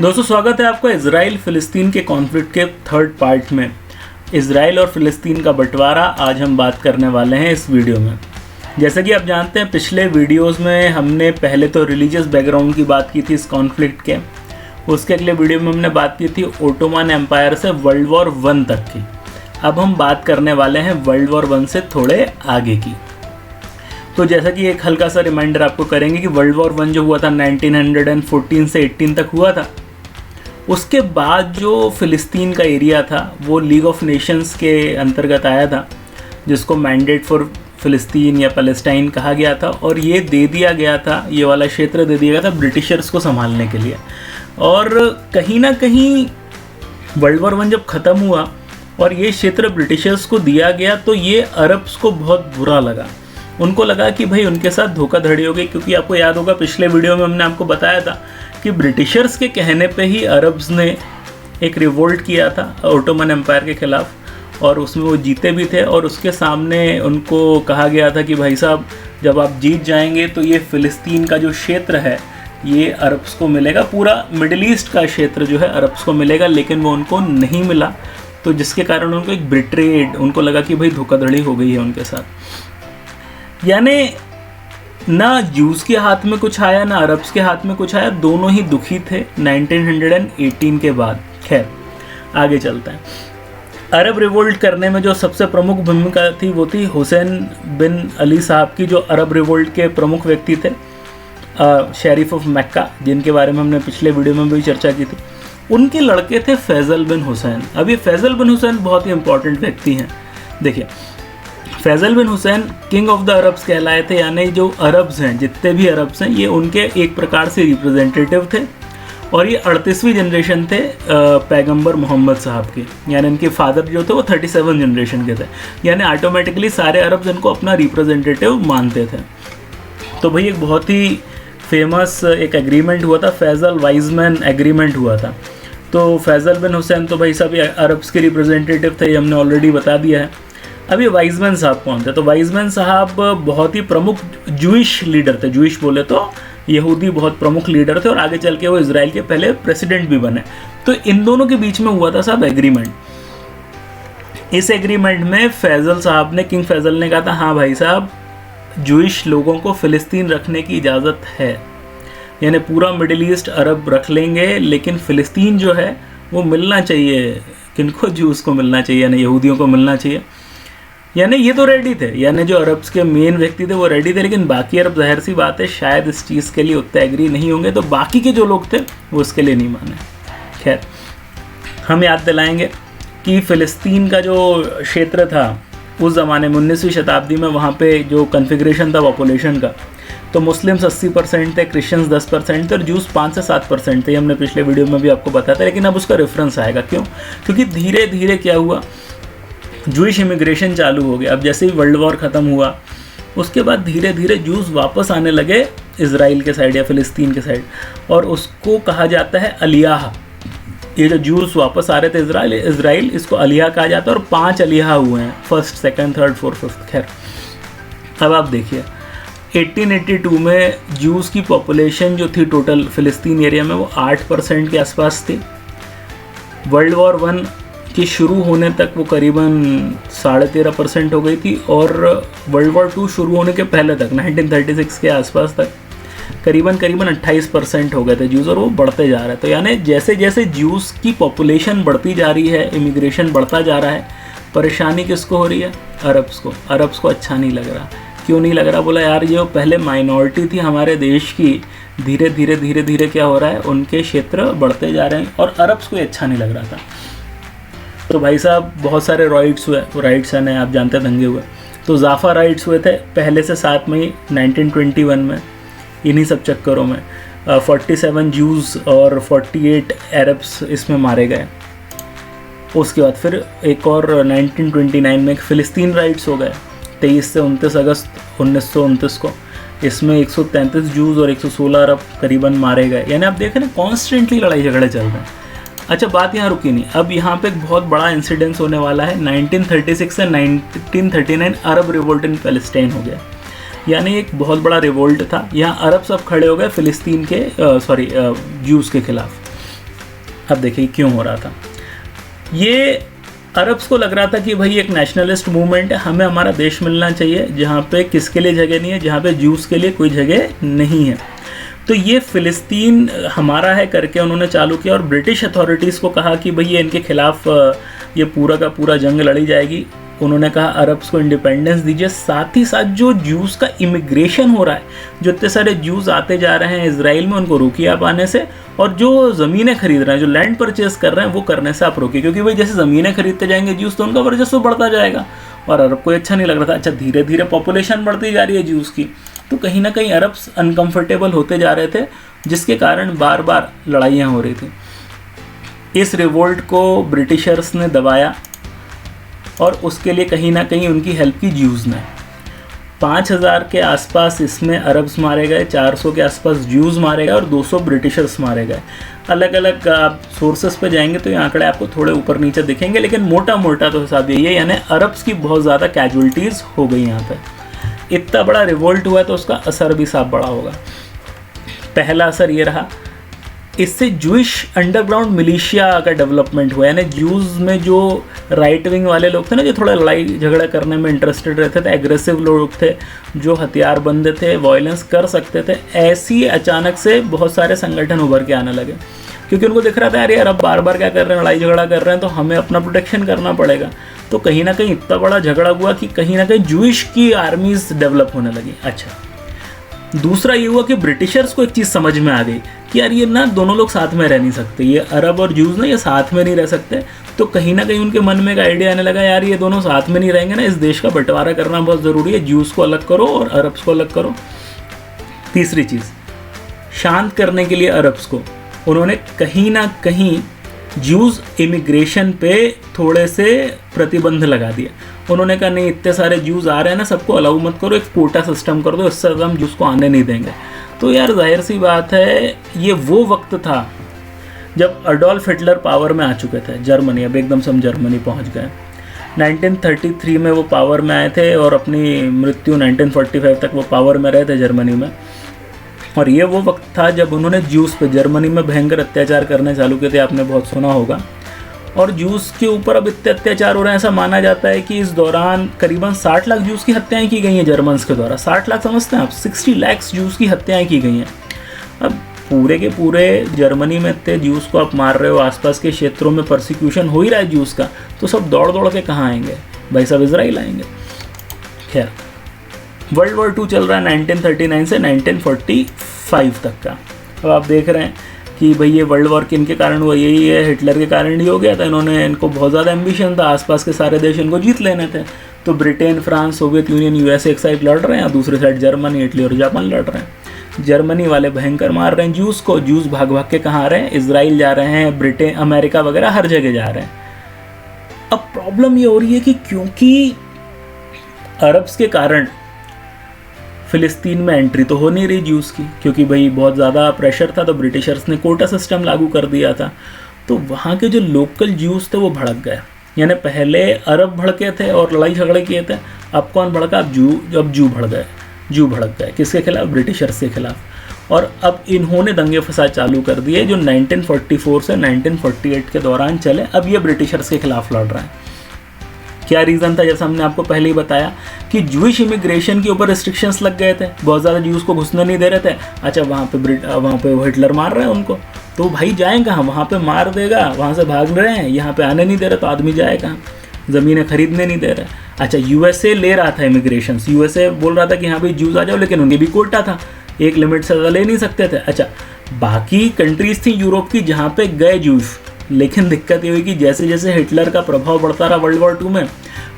दोस्तों स्वागत है आपका इजराइल फ़िलिस्तीन के कॉन्फ्लिक्ट के थर्ड पार्ट में। इजराइल और फ़िलिस्तीन का बंटवारा आज हम बात करने वाले हैं इस वीडियो में। जैसा कि आप जानते हैं पिछले वीडियोस में हमने पहले तो रिलीजियस बैकग्राउंड की बात की थी इस कॉन्फ्लिक्ट के। उसके अगले वीडियो में हमने बात की थी ओटोमन एम्पायर से वर्ल्ड वॉर 1 तक की। अब हम बात करने वाले हैं वर्ल्ड वॉर 1 से थोड़े आगे की। तो जैसा कि एक हल्का सा रिमाइंडर आपको करेंगे कि वर्ल्ड वॉर 1 जो हुआ था 1914 से 18 तक हुआ था। उसके बाद जो फ़िलिस्तीन का एरिया था वो लीग ऑफ नेशंस के अंतर्गत आया था, जिसको मैंडेट फॉर फ़िलिस्तीन या पैलेस्टाइन कहा गया था। और ये दे दिया गया था, ये वाला क्षेत्र दे दिया गया था ब्रिटिशर्स को संभालने के लिए। और कहीं ना कहीं वर्ल्ड वॉर 1 जब ख़त्म हुआ और ये क्षेत्र ब्रिटिशर्स को दिया गया तो ये अरब्स को बहुत बुरा लगा। उनको लगा कि भाई उनके साथ धोखाधड़ी हो गई, क्योंकि आपको याद होगा पिछले वीडियो में हमने आपको बताया था कि ब्रिटिशर्स के कहने पे ही अरब्स ने एक रिवोल्ट किया था ओटोमन एम्पायर के ख़िलाफ़, और उसमें वो जीते भी थे। और उसके सामने उनको कहा गया था कि भाई साहब जब आप जीत जाएंगे तो ये फ़िलिस्तीन का जो क्षेत्र है ये अरब्स को मिलेगा, पूरा मिडिल ईस्ट का क्षेत्र जो है अरब्स को मिलेगा। लेकिन वो उनको नहीं मिला, तो जिसके कारण उनको एक बिट्रेड, उनको लगा कि भाई धोखाधड़ी हो गई है उनके साथ। यानी ना जूस के हाथ में कुछ आया ना अरब्स के हाथ में कुछ आया, दोनों ही दुखी थे 1918 के बाद। खैर आगे चलते हैं। अरब रिवोल्ट करने में जो सबसे प्रमुख भूमिका थी वो थी हुसैन बिन अली साहब की, जो अरब रिवोल्ट के प्रमुख व्यक्ति थे, शरीफ ऑफ मक्का, जिनके बारे में हमने पिछले वीडियो में भी चर्चा की थी। उनके लड़के थे फैज़ल बिन हुसैन। अब ये फैज़ल बिन हुसैन बहुत ही इंपॉर्टेंट व्यक्ति हैं। देखिए Faisal bin Hussein king of the Arabs कहलाए थे, यानी जो अरब्स हैं, जितने भी अरब्स हैं ये उनके एक प्रकार से रिप्रेजेंटेटिव थे। और ये 38वीं जनरेशन थे पैगंबर मोहम्मद साहब के, यानी इनके फादर जो थे वो 37 जनरेशन के थे। यानी ऑटोमेटिकली सारे अरब्स इनको अपना रिप्रेजेंटेटिव मानते थे। तो भाई एक बहुत ही फेमस एक एग्रीमेंट हुआ था, फैज़ल वाइजमैन एग्रीमेंट हुआ था। तो फैज़ल बिन हुसैन तो भाई साहब ये अरब्स के रिप्रेजेंटेटिव थे, ये हमने ऑलरेडी बता दिया है। अब ये वाइजमैन साहब कौन थे? तो वाइजमैन साहब बहुत ही प्रमुख जूइश लीडर थे। जूइश बोले तो यहूदी बहुत प्रमुख लीडर थे, और आगे चल के वो इजराइल के पहले प्रेसिडेंट भी बने। तो इन दोनों के बीच में हुआ था साहब एग्रीमेंट। इस एग्रीमेंट में फैज़ल साहब ने, किंग फैज़ल ने कहा था हाँ भाई साहब जूइश लोगों को फ़िलिस्तीन रखने की इजाज़त है, यानी पूरा मिडिल ईस्ट अरब रख लेंगे, लेकिन फ़िलिस्तीन जो है वो मिलना चाहिए। किनको? जूस को मिलना चाहिए, यानी यहूदियों को मिलना चाहिए। यानी ये तो रेडी थे, यानी जो अरब्स के मेन व्यक्ति थे वो रेडी थे, लेकिन बाकी अरब जाहिर सी बात है शायद इस चीज़ के लिए उतने एग्री नहीं होंगे, तो बाकी के जो लोग थे वो इसके लिए नहीं माने। खैर हम याद दिलाएंगे कि फ़िलिस्तीन का जो क्षेत्र था उस ज़माने में 19वीं शताब्दी में, वहाँ पे जो कन्फिग्रेशन था पॉपुलेशन का, तो मुस्लिम्स 80% थे, क्रिश्चियंस 10% थे और जूस 5 से 7% थे। हमने पिछले वीडियो में भी आपको बताया था, लेकिन अब उसका रेफरेंस आएगा। क्यों? क्योंकि धीरे धीरे क्या हुआ, जूइश इमिग्रेशन चालू हो गया। अब जैसे ही वर्ल्ड वॉर ख़त्म हुआ उसके बाद धीरे धीरे जूस वापस आने लगे इजराइल के साइड या फ़िलिस्तीन के साइड, और उसको कहा जाता है अलियाह। ये जो जूस वापस आ रहे थे इजराइल इसको अलियाह कहा जाता है, और 5 अलियाह हुए हैं, 1st, 2nd, 3rd, 4th, 5th। खैर अब आप देखिए 1882 में जूस की पॉपुलेशन जो थी टोटल फ़िलिस्तीन एरिया में वो 8% के आसपास थी। वर्ल्ड वॉर 1 कि शुरू होने तक वो करीबन 13.5% हो गई थी, और वर्ल्ड वॉर 2 शुरू होने के पहले तक 1936 के आसपास तक करीबन 28% हो गए थे जूस, और वो बढ़ते जा रहा है। तो यानी जैसे जैसे जूस की पॉपुलेशन बढ़ती जा रही है, इमिग्रेशन बढ़ता जा रहा है, परेशानी किसको हो रही है? अरब्स को। अरब्स को अच्छा नहीं लग रहा। क्यों नहीं लग रहा? बोला यार जो पहले माइनॉरिटी थी हमारे देश की, धीरे धीरे क्या हो रहा है, उनके क्षेत्र बढ़ते जा रहे हैं, और अरब्स को अच्छा नहीं लग रहा था। तो भाई साहब बहुत सारे राइट्स हुए, राइट्स हैं आप जानते हैं दंगे हुए। तो जाफा राइट्स हुए थे पहले से 7 मई 1921 में। इन्हीं सब चक्करों में 47 जूस और 48 अरब्स इसमें मारे गए। उसके बाद फिर एक और 1929 में एक फ़िलिस्तीन राइट्स हो गए 23 से 29 अगस्त 1929 को। इसमें 133 जूस और 116 अरब करीबन मारे गए। यानी आप देखें ना कॉन्स्टेंटली लड़ाई झगड़े चल रहे हैं। अच्छा बात यहाँ रुकी नहीं, अब यहाँ पे एक बहुत बड़ा इंसिडेंस होने वाला है। 1936 से 1939 अरब रिवोल्ट इन पैलेस्टाइन हो गया। यानी एक बहुत बड़ा रिवोल्ट था। यहाँ अरब सब खड़े हो गए फ़िलिस्तीन के जूस के ख़िलाफ़। अब देखिए क्यों हो रहा था। ये अरब्स को लग रहा था कि भाई एक नेशनलिस्ट मूवमेंट है, हमें हमारा देश मिलना चाहिए जहाँ पे किसके लिए जगह नहीं है, जहाँ पे ज्यूज़ के लिए कोई जगह नहीं है। तो ये फ़िलिस्तीन हमारा है करके उन्होंने चालू किया और ब्रिटिश अथॉरिटीज़ को कहा कि भाई ये इनके खिलाफ ये पूरा का पूरा जंग लड़ी जाएगी। उन्होंने कहा अरब्स को इंडिपेंडेंस दीजिए, साथ ही साथ जो ज्यूज़ का इमिग्रेशन हो रहा है, जो इतने सारे ज्यूज़ आते जा रहे हैं इजराइल में, उनको रोकिए आप आने से, और जो ज़मीनें खरीद रहे हैं, जो लैंड परचेज कर रहे हैं, वो करने से आप रोकिए, क्योंकि भाई जैसे ज़मीनें खरीदते जाएंगे ज्यूज़ तो उनका वर्चस्व बढ़ता जाएगा और अरब को अच्छा नहीं लग रहा था। अच्छा, धीरे धीरे पॉपुलेशन बढ़ती जा रही है ज्यूज़ की, तो कहीं ना कहीं अरब्स अनकम्फर्टेबल होते जा रहे थे, जिसके कारण बार बार लड़ाइयाँ हो रही थी। इस रिवोल्ट को ब्रिटिशर्स ने दबाया और उसके लिए कहीं ना कहीं उनकी हेल्प की ज्यूज़ ने। 5000 के आसपास इसमें अरब्स मारे गए, 400 के आसपास ज्यूज़ मारे गए और 200 ब्रिटिशर्स मारे गए। अलग अलग आप सोर्सेस पे जाएंगे तो ये आंकड़े आपको थोड़े ऊपर नीचे दिखेंगे, लेकिन मोटा मोटा तो हिसाब यही है, यानी अरब्स की बहुत ज़्यादा कैजुअल्टीज़ हो गई यहाँ पे। इतना बड़ा रिवोल्ट हुआ तो उसका असर भी साफ बड़ा होगा। पहला असर ये रहा, इससे जूइश अंडरग्राउंड मिलिशिया का डेवलपमेंट हुआ, यानी ज्यूज़ में जो राइट विंग वाले लोग थे ना, जो थोड़ा लड़ाई झगड़ा करने में इंटरेस्टेड रहते थे, एग्रेसिव लोग थे, जो हथियारबंद थे, वायलेंस कर सकते थे, ऐसी अचानक से बहुत सारे संगठन उभर के आने लगे, क्योंकि उनको दिख रहा था यार अब बार बार क्या कर रहे हैं, लड़ाई झगड़ा कर रहे हैं, तो हमें अपना प्रोटेक्शन करना पड़ेगा। तो कहीं ना कहीं इतना बड़ा झगड़ा हुआ कि कहीं ना कहीं जूइश की आर्मीज डेवलप होने लगी। अच्छा, दूसरा ये हुआ कि ब्रिटिशर्स को एक चीज़ समझ में आ गई कि यार ये ना दोनों लोग साथ में रह नहीं सकते, ये अरब और ज्यूज़ ना ये साथ में नहीं रह सकते। तो कहीं ना कहीं उनके मन में एक आइडिया आने लगा, यार ये दोनों साथ में नहीं रहेंगे ना, इस देश का बंटवारा करना बहुत ज़रूरी है, ज्यूज़ को अलग करो और अरब्स को अलग करो। तीसरी चीज़, शांत करने के लिए अरब्स को उन्होंने कहीं ना कहीं ज्यूज़ इमिग्रेशन पे थोड़े से प्रतिबंध लगा दिया। उन्होंने कहा नहीं, इतने सारे ज्यूज़ आ रहे हैं ना, सबको अलाउ मत करो, एक कोटा सिस्टम कर दो, इससे ज़्यादा हम ज्यूज़ को आने नहीं देंगे। तो यार जाहिर सी बात है, ये वो वक्त था जब अडोल्फ हिटलर पावर में आ चुके थे जर्मनी, अब एकदम से हम जर्मनी पहुंच गए। 1933 में वो पावर में आए थे और अपनी मृत्यु 1945 तक वो पावर में रहे थे जर्मनी में। और ये वो वक्त था जब उन्होंने ज्यूज़ पे जर्मनी में भयंकर अत्याचार करने चालू किए थे, आपने बहुत सुना होगा। और ज्यूज़ के ऊपर अब इतने अत्याचार हो रहे हैं, ऐसा माना जाता है कि इस दौरान करीबन 60 लाख ज्यूज़ की हत्याएं की गई हैं जर्मन्स के द्वारा। 60 लाख समझते हैं आप, 60 लाख ज्यूज़ की हत्याएं की गई हैं। अब पूरे के पूरे जर्मनी में इतने ज्यूज़ को आप मार रहे हो, आसपास के क्षेत्रों में परसिक्यूशन हो ही रहा है ज्यूज़ का, तो सब दौड़ दौड़ के कहाँ आएंगे भाई, सब इजराइल आएंगे। खैर, वर्ल्ड वॉर 2 चल रहा है 1939 से 1945 तक का। अब आप देख रहे हैं कि भाई ये वर्ल्ड वॉर किन के कारण हुआ, यही है हिटलर के कारण ही हो गया था। इनको बहुत ज़्यादा एम्बिशन था, आसपास के सारे देश इनको जीत लेने थे। तो Britain, France, Soviet union, USA एक साइड लड़ रहे हैं और दूसरी साइड जर्मनी, इटली और जापान लड़ रहे हैं। जर्मनी वाले भयंकर मार रहे हैं ज्यूज़ को, ज्यूज़ भाग भाग के कहाँ आ रहे हैं, इजराइल जा रहे हैं, ब्रिटेन, अमेरिका वगैरह हर जगह जा रहे हैं। अब प्रॉब्लम ये हो रही है कि क्योंकि अरब्स के कारण फ़िलिस्तीन में एंट्री तो हो नहीं रही ज्यूज़ की, क्योंकि भाई बहुत ज़्यादा प्रेशर था, तो ब्रिटिशर्स ने कोटा सिस्टम लागू कर दिया था। तो वहाँ के जो लोकल ज्यूज़ थे वो भड़क गए, यानी पहले अरब भड़के थे और लड़ाई झगड़े किए थे, अब कौन भड़का, अब जू भड़क गए किसके खिलाफ, ब्रिटिशर्स के खिलाफ। और अब इन्होंने दंगे फसाद चालू कर दिए जो 1944 से 1948 के दौरान चले। अब ये ब्रिटिशर्स के खिलाफ लड़ रहे हैं। क्या रीज़न था, जैसा हमने आपको पहले ही बताया कि जूइश इमिग्रेशन के ऊपर रिस्ट्रिक्शंस लग गए थे, बहुत ज़्यादा ज्यूज़ को घुसने नहीं दे रहे थे। अच्छा, वहाँ पे वो हिटलर मार रहे हैं उनको, तो भाई जाएँ कहाँ, वहाँ पे मार देगा, वहाँ से भाग रहे हैं, यहाँ पे आने नहीं दे रहे, तो आदमी जाए कहाँ, ज़मीनें खरीदने नहीं दे रहे। अच्छा, यूएसए ले रहा था इमिग्रेशन, यूएसए बोल रहा था कि हाँ भाई ज्यूज़ आ जाओ, लेकिन उनके भी कोटा था, एक लिमिट से ज़्यादा ले नहीं सकते थे। अच्छा, बाकी कंट्रीज़ थी यूरोप की जहाँ पे गए ज्यूज़, लेकिन दिक्कत ये हुई कि जैसे जैसे हिटलर का प्रभाव बढ़ता रहा वर्ल्ड वॉर 2 में,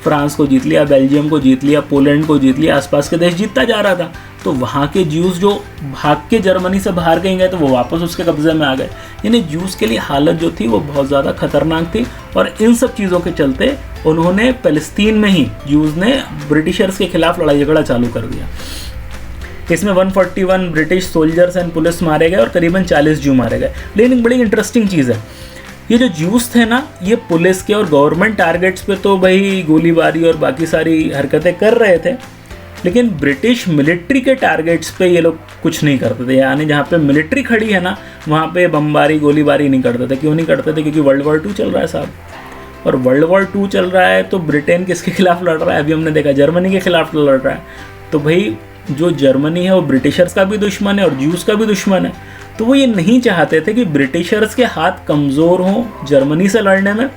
फ्रांस को जीत लिया, बेल्जियम को जीत लिया, पोलैंड को जीत लिया, आसपास के देश जीतता जा रहा था, तो वहाँ के ज्यूज़ जो भाग के जर्मनी से बाहर कहीं गए तो वो वापस उसके कब्जे में आ गए। यानी ज्यूज़ के लिए हालत जो थी वो बहुत ज़्यादा खतरनाक थी। और इन सब चीज़ों के चलते उन्होंने फ़लस्तीन में ही ज्यूज़ ने ब्रिटिशर्स के खिलाफ लड़ाई झगड़ा चालू कर दिया। इसमें 141 ब्रिटिश सोल्जर्स एंड पुलिस मारे गए और करीबन 40 ज्यू मारे गए। लेकिन बड़ी इंटरेस्टिंग चीज़ है, ये जो ज्यूज़ थे ना, ये पुलिस के और गवर्नमेंट टारगेट्स पे तो भाई गोलीबारी और बाकी सारी हरकतें कर रहे थे, लेकिन ब्रिटिश मिलिट्री के टारगेट्स पे ये लोग कुछ नहीं करते थे, यानी जहाँ पे मिलिट्री खड़ी है ना वहाँ पे बमबारी गोलीबारी नहीं करते थे। क्यों नहीं करते थे? क्योंकि वर्ल्ड वॉर 2 चल रहा है साहब, और वर्ल्ड वॉर 2 चल रहा है तो ब्रिटेन किसके खिलाफ लड़ रहा है? अभी हमने देखा जर्मनी के खिलाफ लड़ रहा है। तो भाई जो जर्मनी है वो ब्रिटिशर्स का भी दुश्मन है और ज्यूज़ का भी दुश्मन है। तो वो ये नहीं चाहते थे कि ब्रिटिशर्स के हाथ कमज़ोर हों जर्मनी से लड़ने में,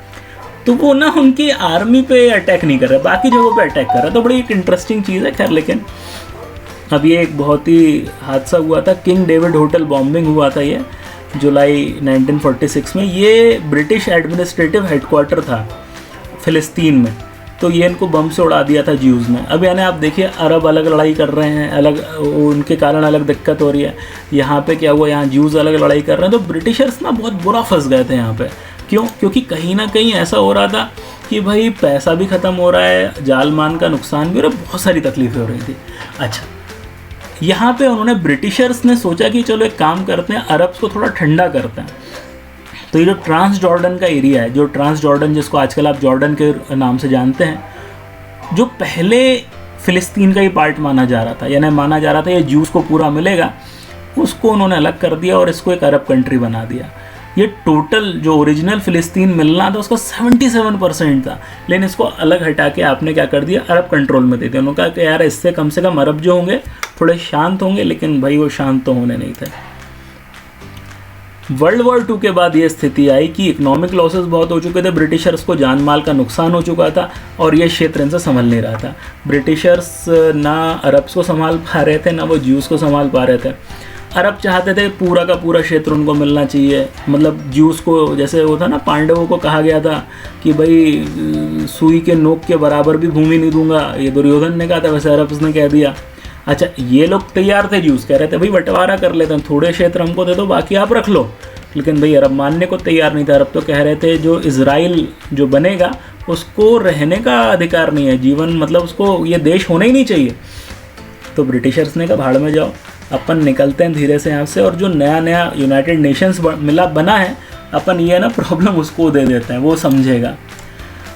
तो वो ना उनकी आर्मी पे अटैक नहीं कर रहे, बाकी जगहों पे अटैक कर रहा है। तो बड़ी एक इंटरेस्टिंग चीज़ है। खैर, लेकिन अब ये एक बहुत ही हादसा हुआ था, किंग डेविड होटल बॉम्बिंग हुआ था ये जुलाई 1946 में। ये ब्रिटिश एडमिनिस्ट्रेटिव हेडक्वार्टर था फ़िलिस्तीन में, तो ये इनको बम से उड़ा दिया था ज्यूज़ ने। अब यानी आप देखिए अरब अलग लड़ाई कर रहे हैं, अलग उनके कारण अलग दिक्कत हो रही है। यहाँ पे क्या हुआ, यहाँ ज्यूज़ अलग लड़ाई कर रहे हैं, तो ब्रिटिशर्स ना बहुत बुरा फंस गए थे यहाँ पे। क्यों? क्योंकि कहीं ना कहीं ऐसा हो रहा था कि भाई पैसा भी ख़त्म हो रहा है, जान मान का नुकसान भी हो रहा है, बहुत सारी तकलीफ़ें हो रही थी। अच्छा, यहाँ पे उन्होंने ब्रिटिशर्स ने सोचा कि चलो एक काम करते हैं, अरब्स को थोड़ा ठंडा करते हैं। तो ये जो ट्रांस जॉर्डन का एरिया है, जो ट्रांस जॉर्डन जिसको आजकल आप जॉर्डन के नाम से जानते हैं, जो पहले फ़िलिस्तीन का ही पार्ट माना जा रहा था, यानी माना जा रहा था ये ज्यूज़ को पूरा मिलेगा, उसको उन्होंने अलग कर दिया और इसको एक अरब कंट्री बना दिया। ये टोटल जो ओरिजिनल फ़िलिस्तीन मिलना था उसका 77% था, लेकिन इसको अलग हटा के आपने क्या कर दिया, अरब कंट्रोल में दे दिया। उन्होंने कहा कि यार इससे कम से कम अरब जो होंगे थोड़े शांत होंगे, लेकिन भाई वो शांत तो होने नहीं थे। वर्ल्ड वॉर 2 के बाद ये स्थिति आई कि इकोनॉमिक लॉसेस बहुत हो चुके थे, ब्रिटिशर्स को जान माल का नुकसान हो चुका था और ये क्षेत्र इनसे संभल नहीं रहा था। ब्रिटिशर्स ना अरब्स को संभाल पा रहे थे, ना वो ज्यूज़ को संभाल पा रहे थे। अरब चाहते थे पूरा का पूरा क्षेत्र उनको मिलना चाहिए, मतलब ज्यूज़ को, जैसे वो था ना पांडवों को कहा गया था कि भाई सुई के नोक के बराबर भी भूमि नहीं दूंगा, ये दुर्योधन ने कहा था, वैसे अरब्स ने कह दिया। अच्छा, ये लोग तैयार थे, ज्यूज़ कह रहे थे भाई बंटवारा कर लेते हैं, थोड़े क्षेत्र हमको दे दो, बाकी आप रख लो। लेकिन भाई अरब मानने को तैयार नहीं था। अरब तो कह रहे थे जो इज़राइल जो बनेगा उसको रहने का अधिकार नहीं है, जीवन मतलब उसको ये देश होना ही नहीं चाहिए। तो ब्रिटिशर्स ने कहा भाड़ में जाओ, अपन निकलते हैं धीरे से यहाँ से, और जो नया नया यूनाइटेड नेशंस बना है अपन ये ना प्रॉब्लम उसको दे देते हैं, वो समझेगा।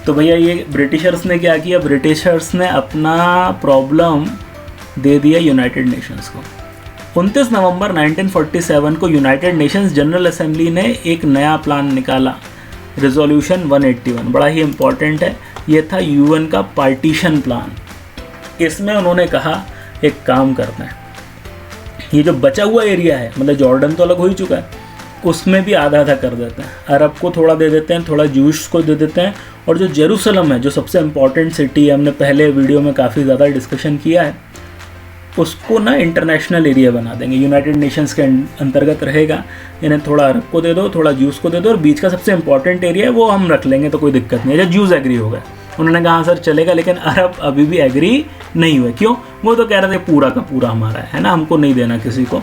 तो भैया ये ब्रिटिशर्स ने क्या किया, ब्रिटिशर्स ने अपना प्रॉब्लम दे दिया यूनाइटेड नेशंस को। 29 नवंबर 1947 को यूनाइटेड नेशंस जनरल असेंबली ने एक नया प्लान निकाला, रिजोल्यूशन 181, बड़ा ही इम्पॉर्टेंट है। ये था यूएन का पार्टीशन प्लान। इसमें उन्होंने कहा एक काम करते हैं, ये जो बचा हुआ एरिया है, मतलब जॉर्डन तो अलग हो ही चुका है, उसमें भी आधा आधा कर देते हैं, अरब को थोड़ा दे देते हैं, थोड़ा ज्यूश को दे देते हैं, और जो जेरूसलम है जो सबसे इम्पॉर्टेंट सिटी है, हमने पहले वीडियो में काफ़ी ज़्यादा डिस्कशन किया है, उसको ना इंटरनेशनल एरिया बना देंगे, यूनाइटेड नेशंस के अंतर्गत रहेगा। यानी थोड़ा अरब को दे दो, थोड़ा ज्यूस को दे दो, और बीच का सबसे इंपॉर्टेंट एरिया है वो हम रख लेंगे, तो कोई दिक्कत नहीं है। जब ज्यूस एग्री हो गए, उन्होंने कहा सर चलेगा, लेकिन अरब अभी भी एग्री नहीं हुए। क्यों? वो तो कह रहे थे पूरा का पूरा हमारा है ना, हमको नहीं देना किसी को,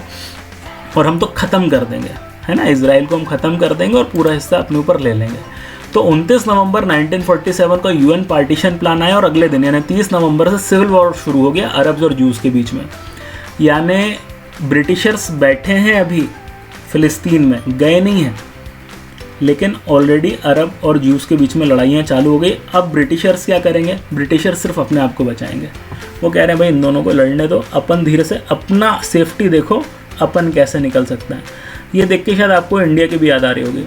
और हम तो ख़त्म कर देंगे, है ना, इजराइल को हम ख़त्म कर देंगे और पूरा हिस्सा अपने ऊपर ले लेंगे। तो 29 नवंबर 1947 का यूएन पार्टीशन प्लान आया, और अगले दिन यानी 30 नवंबर से सिविल वॉर शुरू हो गया अरब्स और ज्यूज़ के बीच में। यानी ब्रिटिशर्स बैठे हैं अभी फ़िलिस्तीन में, गए नहीं हैं, लेकिन ऑलरेडी अरब और ज्यूज़ के बीच में लड़ाइयाँ चालू हो गई। अब ब्रिटिशर्स क्या करेंगे? ब्रिटिशर्स सिर्फ अपने आप को बचाएंगे। वो कह रहे हैं भाई इन दोनों को लड़ने दो, अपन धीरे से अपना सेफ्टी देखो, अपन कैसे निकल सकते हैं। ये देख के शायद आपको इंडिया की भी याद आ रही होगी,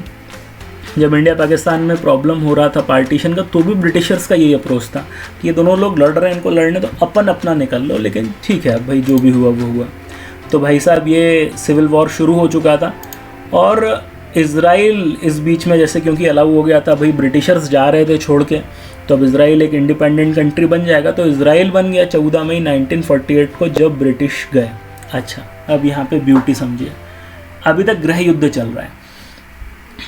जब इंडिया पाकिस्तान में प्रॉब्लम हो रहा था पार्टीशन का, तो भी ब्रिटिशर्स का यही अप्रोच था कि ये दोनों लोग लड़ रहे हैं, इनको लड़ने तो अपन अपना निकल लो, लेकिन ठीक है भाई जो भी हुआ वो हुआ। तो भाई साहब ये सिविल वॉर शुरू हो चुका था, और इज़राइल इस बीच में जैसे क्योंकि अलाउ हो गया था, भाई ब्रिटिशर्स जा रहे थे छोड़ के, तो अब इज़राइल एक इंडिपेंडेंट कंट्री बन जाएगा। तो इज़राइल बन गया 14 मई 1948 को, जब ब्रिटिश गए। अच्छा, अब यहाँ पे ब्यूटी समझिए, अभी तक गृह युद्ध चल रहा है,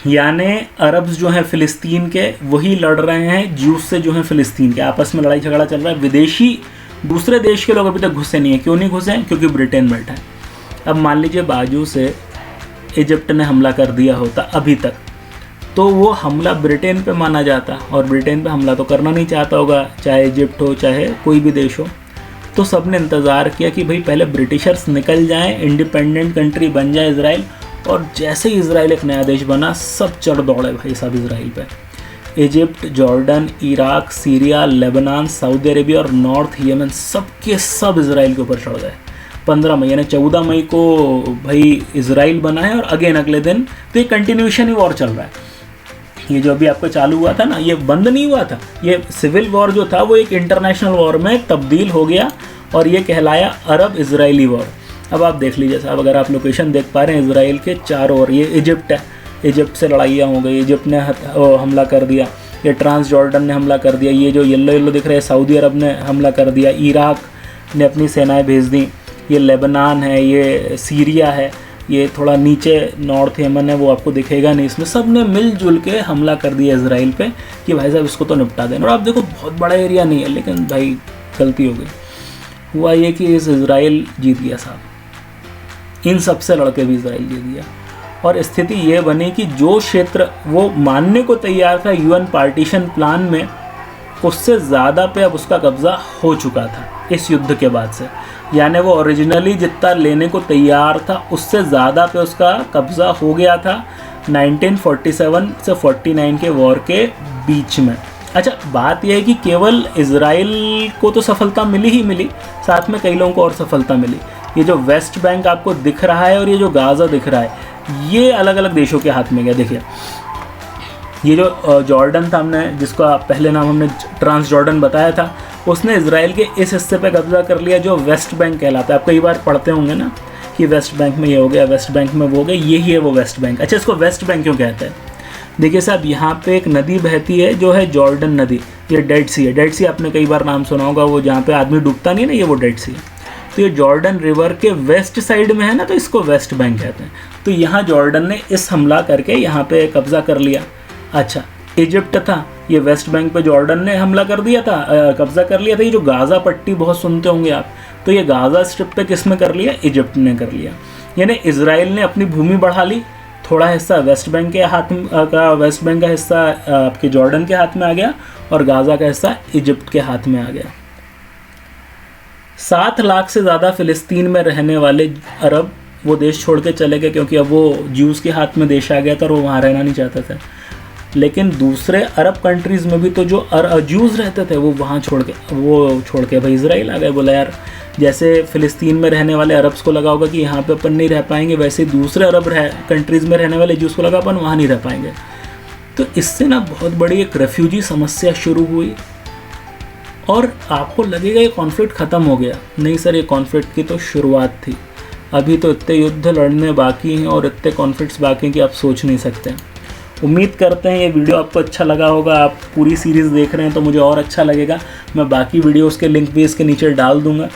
यानी अरब्स जो हैं फ़िलिस्तीन के वही लड़ रहे हैं ज्यूस से, जो हैं फ़िलिस्तीन के, आपस में लड़ाई झगड़ा चल रहा है। विदेशी दूसरे देश के लोग अभी तक घुसे नहीं हैं। क्यों नहीं घुसे हैं? क्योंकि ब्रिटेन बैठा है। अब मान लीजिए बाजू से इजिप्ट ने हमला कर दिया होता अभी तक, तो वो हमला ब्रिटेन पे माना जाता, और ब्रिटेन पे हमला तो करना नहीं चाहता होगा, चाहे इजिप्ट हो चाहे कोई भी देश हो। तो सब ने इंतज़ार किया कि भाई पहले ब्रिटिशर्स निकल जाएं, इंडिपेंडेंट कंट्री बन जाए इज़राइल, और जैसे ही इज़राइल एक नया देश बना, सब चढ़ दौड़े भाई साहब इज़राइल पे। Egypt, Jordan, Iraq, Syria, Lebanon, Saudi Arabia और नॉर्थ यमन सब के सब इसराइल के ऊपर चढ़ गए 15 मई, यानी 14 मई को भाई इसराइल बना है और अगेन अगले दिन तो ये कंटिन्यूशन ही वॉर चल रहा है। ये जो अभी आपको चालू हुआ था ना, ये बंद नहीं हुआ था, ये सिविल वॉर जो था वो एक इंटरनेशनल वॉर में तब्दील हो गया और ये कहलाया अरब इजरायली वॉर। अब आप देख लीजिए साहब, अगर आप लोकेशन देख पा रहे हैं इसराइल के चारों ओर, ये इजिप्ट है, इजिप्ट से लड़ाइयाँ हो गई, इजिप्ट ने हमला कर दिया, ये ट्रांस जॉर्डन ने हमला कर दिया, ये जो येलो येलो दिख रहे हैं सऊदी अरब ने हमला कर दिया, इराक ने अपनी सेनाएं भेज दी, ये लेबनान है, ये सीरिया है, ये थोड़ा नीचे नॉर्थ यमन है वो आपको दिखेगा नहीं, इसमें सब ने मिलजुल के हमला कर दिया इसराइल पे कि भाई साहब इसको तो निपटा देना। और आप देखो बहुत बड़ा एरिया नहीं है, लेकिन भाई गलती हो गई। हुआ ये कि इस इसराइल जीत गया साहब, इन सब से लड़के भी इसराइल जीत गया और स्थिति ये बनी कि जो क्षेत्र वो मानने को तैयार था यूएन पार्टीशन प्लान में, उससे ज़्यादा पे अब उसका कब्ज़ा हो चुका था इस युद्ध के बाद से। यानी वो ओरिजिनली जितना लेने को तैयार था उससे ज़्यादा पे उसका कब्ज़ा हो गया था 1947 से 49 के वॉर के बीच में। अच्छा, बात यह है कि केवल इजराइल को तो सफलता मिली ही मिली, साथ में कई लोगों को और सफलता मिली। ये जो वेस्ट बैंक आपको दिख रहा है और ये जो गाज़ा दिख रहा है, ये अलग अलग देशों के हाथ में गया। देखिए, ये जो जॉर्डन था, हमने जिसका पहले नाम हमने ट्रांस जॉर्डन बताया था, उसने इसराइल के इस हिस्से पे कब्जा कर लिया जो वेस्ट बैंक कहलाता है। आप कई बार पढ़ते होंगे ना कि वेस्ट बैंक में ये हो गया, वेस्ट बैंक में वो हो गया, यही है वो वेस्ट बैंक। अच्छा, इसको वेस्ट बैंक क्यों कहते हैं? देखिए साहब, यहाँ पे एक नदी बहती है जो है जॉर्डन नदी, ये डेड सी है। डेड सी आपने कई बार नाम सुना होगा, वो जहाँ पे आदमी डूबता नहीं ना, ये वो डेड सी है। तो ये जॉर्डन रिवर के वेस्ट साइड में है ना, तो इसको वेस्ट बैंक कहते हैं। तो यहाँ जॉर्डन ने इस हमला करके यहाँ पे कब्जा कर लिया। अच्छा, इजिप्ट था, ये वेस्ट बैंक पे जॉर्डन ने हमला कर दिया था, कब्जा कर लिया था। ये जो गाज़ा पट्टी बहुत सुनते होंगे आप, तो ये गाज़ा स्ट्रिप पे किसने कर लिया? इजिप्ट ने कर लिया। यानी इसराइल ने अपनी भूमि बढ़ा ली, थोड़ा हिस्सा वेस्ट बैंक के हाथ का, वेस्ट बैंक का हिस्सा आपके जॉर्डन के हाथ में आ गया और गाज़ा का हिस्सा इजिप्ट के हाथ में आ गया। 7 लाख से ज़्यादा फ़िलिस्तीन में रहने वाले अरब वो देश छोड़ के चले गए, क्योंकि अब वो ज्यूज़ के हाथ में देश आ गया था और वो वहाँ रहना नहीं चाहते थे। लेकिन दूसरे अरब कंट्रीज़ में भी तो जो ज्यूज़ रहते थे वो वहाँ छोड़ के भाई इसराइल आ गए। बोला यार, जैसे फ़िलिस्तीन में रहने वाले अरब्स को लगा होगा कि यहाँ पे अपन नहीं रह पाएंगे, वैसे दूसरे अरब कंट्रीज़ में रहने वाले ज्यूज़ को लगा अपन वहाँ नहीं रह पाएंगे। तो इससे ना बहुत बड़ी एक रेफ्यूजी समस्या शुरू हुई। और आपको लगेगा ये कॉन्फ्लिक्ट ख़त्म हो गया, नहीं सर, ये कॉन्फ्लिक्ट की तो शुरुआत थी। अभी तो इतने युद्ध लड़ने बाकी हैं और इतने कॉन्फ्लिक्ट्स बाकी हैं कि आप सोच नहीं सकते। उम्मीद करते हैं ये वीडियो आपको अच्छा लगा होगा। आप पूरी सीरीज़ देख रहे हैं तो मुझे और अच्छा लगेगा। मैं बाकी वीडियोस के लिंक भी इसके नीचे डाल दूंगा।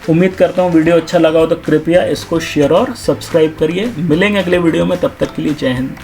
उम्मीद करता हूँ वीडियो अच्छा लगा हो तो कृपया इसको शेयर और सब्सक्राइब करिए। मिलेंगे अगले वीडियो में, तब तक के लिए जय हिंद।